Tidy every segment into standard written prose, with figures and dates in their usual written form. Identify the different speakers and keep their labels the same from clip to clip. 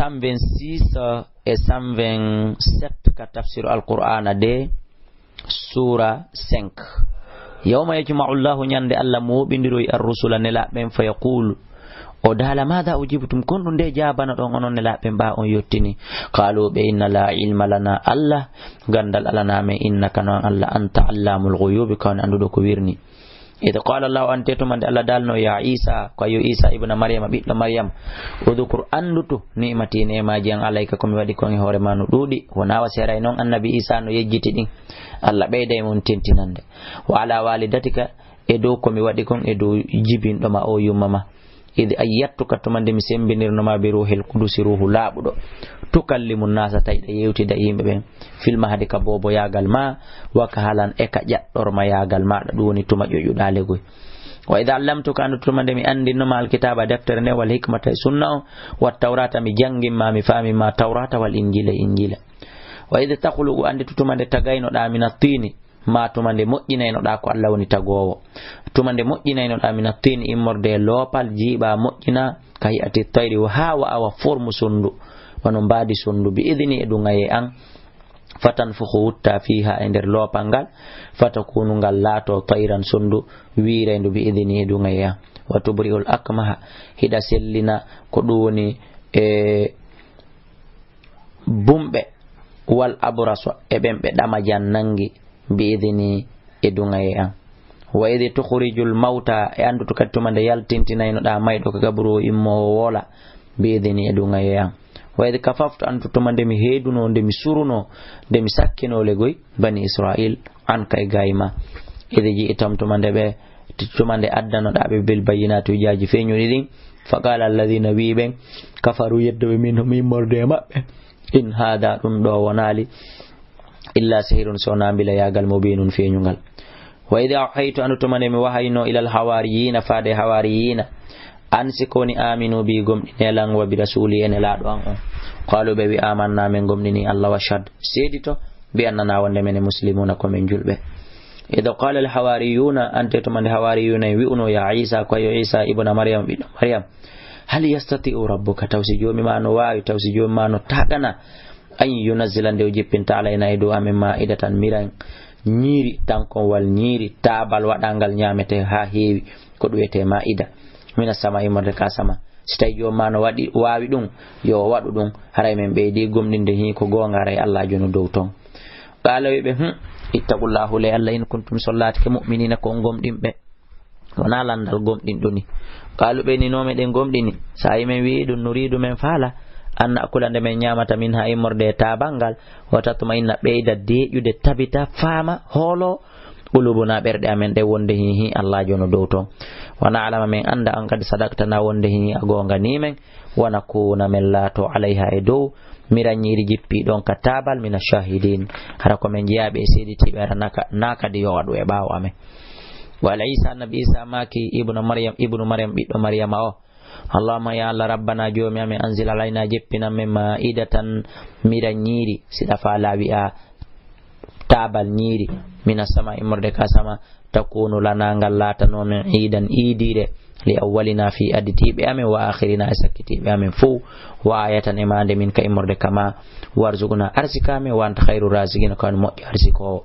Speaker 1: 126 et 127 ka tafsir al-Qur'ana de sura 5 yawma yajma'u Allahu nyande Allah moɓindiro ar-rusula nelaɓen fa yaqulu o dala mada ujibtum kon ɗum nde jabana ɗon onon nelaɓe mba on yettini qalu ɓe inna la ilma lana Allah gandal alaname innaka noon Allah anta allamul ghuyubi kawne anduɗo ko wirni إذا قال الله أنت من الله دالنا يا عيسى كيو عيسى ابن مريم بيت مريم وذكر أندتو نعمتي نعمة جان عليك كم يودي كوني هور ما نودي وناوا سيراينون النبي عيسى نو يجتدين الله بيدا من تنتنند وعلى والدتك إدو كم يودي كون إدو جبين دما أو يومما إذ أيتك تمند مسيمبنير نما بروح القدس روح لابدو تكلم الناس تايدا يوتي دا يمبه في المهد كبوبو ياغال ما وكهالان إكا جاتور ما ياغال ما دوني تما جوجو دالغوي وإذا علمتك أن تمند مي أندي نما الكتاب دفتر نه والحكمة سنة والتوراة مي جانغي ما مي فامي ما توراة والإنجيل إنجيل وإذا تخلق أن تمند تغاينو دا من الطين ma tumande moƴƴinayno ɗa ko Allah woni tagowo tumande moƴƴinayno ɗa min tin immorde loopal jiiɓa moƴƴina ka hi'ati tayri ha wa awa formu sundu wono mbaadi sundu bi idini e ɗugaye an fatan fukhu wutta fiha e nder loopal ngal fatakunu ngal laato tayran sundu wiirendu bi idini e ɗugaye an wa tubri'ul akmaha hiɗa sellina ko ɗum woni e bumɓe wal abraso e ɓen ɓe ɗama jan nangi biidini e dungaye an wa idhi tukhrijul mauta e andu to kattumande yaltintinayno da maydo ko gabru immo wola biidini e dungaye an wa idhi kafaftu andu to mande mi heduno nde mi suruno nde mi sakkino le goy bani israil an kay gayma idhi ji'tam to mande be tumande addano da be bil bayinatu jaaji feñudi din faqala alladhina wiben kafaru yaddu minhum mimorde mabbe in hada dum do wonali illa sihirun sonambila yagal mubinun feñugal wa idha ahaytu an tumane mi wahayno ila al hawariyina faade hawariyina an sikoni aminu bi gomdinelan wa bi rasuli en laado an on qalu be wi amanna men gomdini Allah wa shad sedito bi annana wonde men muslimuna ko men julbe idha qala al hawariyuna ante tumane hawariyuna wi uno ya isa ko yo isa ibn maryam bi maryam hal yastati'u rabbuka tawsijo mi mano waawi tawsijo mi mano tagana an yunazzila nde jippinta alayna e dow amen ma'idatan miran ñiiri tankon wal ñiiri taabal waɗangal ñamete ha heewi ko ɗuwete ma'ida mina sama imorde ka sama si tawi jomma no waɗi waawi ɗum yo waɗu ɗum haray men ɓeydi gomɗinde hi ko goonga haray Allah jonu dow ton qala wiɓe ittaqullahu la Allah in kuntum sollatike mu'minina ko gomɗinɓe wona landal gomɗinɗo ni qalu ɓe ni no meɗen gomɗini sa yimen wi ɗum nuridu men faala an akulande men nyamata min ha immorde tabangal watatuma inna ɓeyda deƴude tabita faama hoolo qulubuna ɓerɗe amen ɗe wonde hihi Allah jono dow ton wana alama men anda an kadi sadaktana wonde hihi a gonga ni men wana kuna men laato alayha e dow mirañiri jippi ɗon ka tabal mina shahidin hara ko men jeeyaɓe e seeditiɓe ara nakadi yo waɗu e ɓaawo amen wala isa annabi isa maki ibnu maryam ɓiɗɗo maryama o Allahumma ya Allah rabbana jomi amin anzil alayna jeppina men ma'idatan mira ñiiri siɗa fa laawi a tabal ñiiri mina sama immorde ka sama takunu lana ngal latano men idan idire li awwalina fi additiɓe amen wa akhirina e sakkitiɓe amen fo wa ayatan e mande min ka immorde kama warzuguna arsikame wanta khairu razigina kawani moƴƴo arsikowo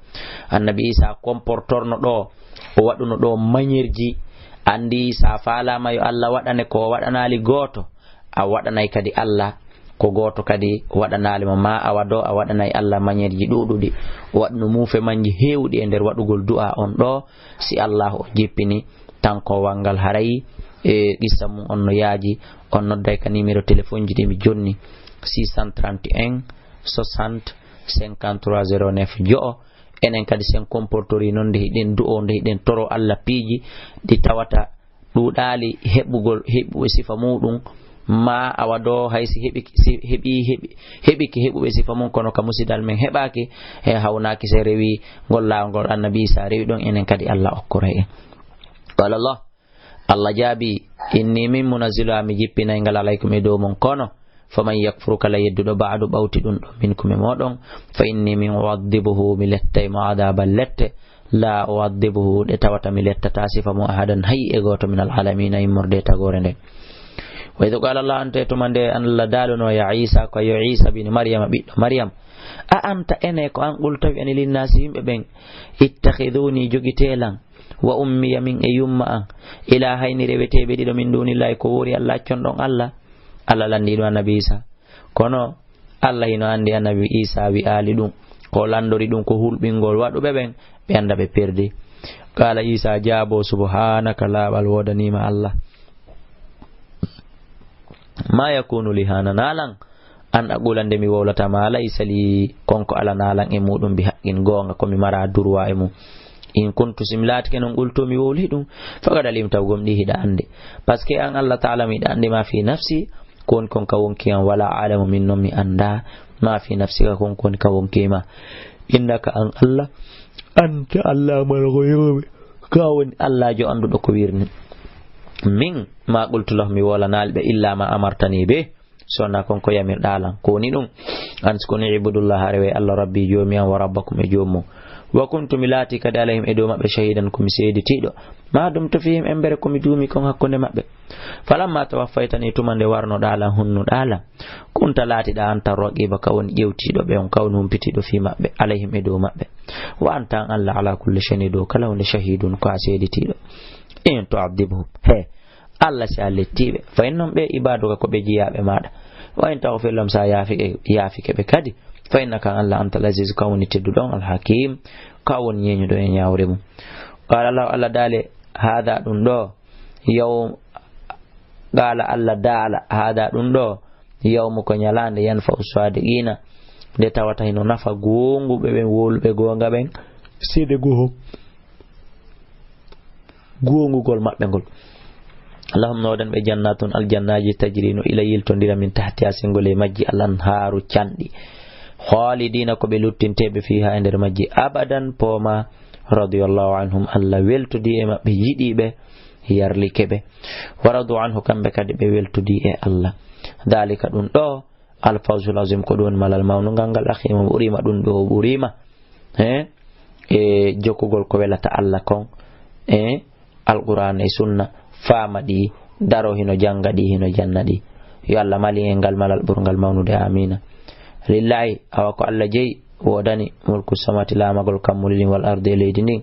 Speaker 1: annabi isa comportorno ɗo o waɗuno ɗo mañirji andi sa falama yo Allah waɗane ko waɗanali goto a waɗanay kadi Allah ko goto kadi waɗanali ma a wado a waɗanay Allah mañerji ɗuɗuɗi waɗno mufe manji hewɗi e nder waɗugol du'a on ɗo si Allah o jippini tanko wangal harayi e qissa mum on no yaaji on nodday ka numéro téléphone ji ɗi mi jonni 631 60 53 09 jo'o enen kadi sen comportori non nde hiɗen du'o nde hiɗen toro Allah piiji ɗi tawata ɗuɗali heɓuɓe sifa muɗum ma awa do haysi heɓiki heɓuɓe sifa mum kono ka musidal men heɓaki e hawnaki se rewi ngol lawol annabi isa rewi ɗon enen kadi Allah okkora en qala Allah jaabi inni min munazzilu mi jippinay ngal alaykum e dow mon kono faman yakfuru kala yedduɗo ba'du ɓawti ɗum ɗo minkum e moɗon fa inni min u'adhibuhu mi lettay mo adaban lette la u'adhibuhu ɗe tawata mi lettata sifa mo ahadan hay e goto min alalamina immorde tagore nde wa idh qala Allah ante tumande an la daluno ya Isa ko yo Isa bin Maryam biddo Maryam a anta ene ko an qultawi ani linnasi yimɓe ɓen ittakhiduni jogitelan wa ummiya min e yumma an ilahayni reweteɓe ɗiɗo min dunillahi ko wori Allah conɗon Allah landiɗo annabi Isa kono Allah hino andi annabi Isa wi ali ɗum ko landori ɗum ko hulɓingol waɗuɓe ɓen ɓe anda ɓe perdi. Qala Isa jaabo subhanaka laaɓal wodanima Allah ma yakunu li hana nalan an aqulande mi wowlatama laysa li konko ala nalan e muɗum bi haqqin gonga komi mara durwa e mum in kuntu simlati kenon qultu mi wowli ɗum faqad alimta gomɗi hiɗa ande par ce que an Allah taala mi hiɗa ande ma fi nafsi kon kon ka wonki an wala alamu min noon mi anda ma fi nafsi ka kon kon ka wonkima innaka an Allah anta allamal ghuyub ka woni Allah jo anduɗo ko wirni min ma qultu lahum mi wolanalɓe illa ma amartani be sonna konko yamirɗalan ko woni ɗum an skoni ibudullah rewe Allah rabbi jomi an wa rabbakum e jomum wa kuntu mi laati kadi alayhim e dow maɓɓe shahidan komi seeditiɗo ma ɗum to fihim embere komi duumi kon hakkunde maɓɓe falamma tawaffaytani tuma nde warnoɗalan hunnuɗalan kunta laatiɗa anta raqiba ka woni ƴewtiɗo ɓe on kawni humpitiɗo fi maɓɓe alayhim e dow maɓɓe wa anta an Allah ala kulli shay'in dow kala hunde shahidun ko a seeditiɗo in tu'adhibhum he Allah si a lettiɓe fa innon ɓe ibaduka ko ɓe jiyaɓe maɗa wa in taghfir lahum sa yaafike ɓe kadi fa innaka Allah anta al-aziz ka woni tedduɗon al-hakim ka woni yeñuɗo e ñawre mum. Qala Allah dale hada ɗum ɗo yaw qala Allah dala hada ɗum ɗo yawmu ko ñalande yanfa usadiqina nde tawata hino nafa gonguɓe ɓen woluɓe gonga ɓen seede gongugol maɓɓe ngol Allahumma nodan ɓe jannatun aljannaji tajri no ila yiltodira min tahti asingol e majji al-anharu canɗi khalidina ko ɓe luttinteɓe fiha e nder majji abadan pooma radiyallahu anhum Allah weltodi e maɓɓe yiɗiɓe yarlike ɓe wa radu anhu kamɓe kadi ɓe weltodi e Allah dalika ɗum ɗo alfawzul azim ko ɗum malal mawnugal ngal akhima ɓurima ɗum ɗo ɓurima e jokkugol ko welata Allah kon e alquran e sunna faama ɗi daro hino janga ɗi hino janna ɗi yo Allah mali en ngal malal ɓurgal mawnude amina lillahi awa ko Allah jeyi wodani mulku samati lamagol kammulini wal ardi e leydi ndin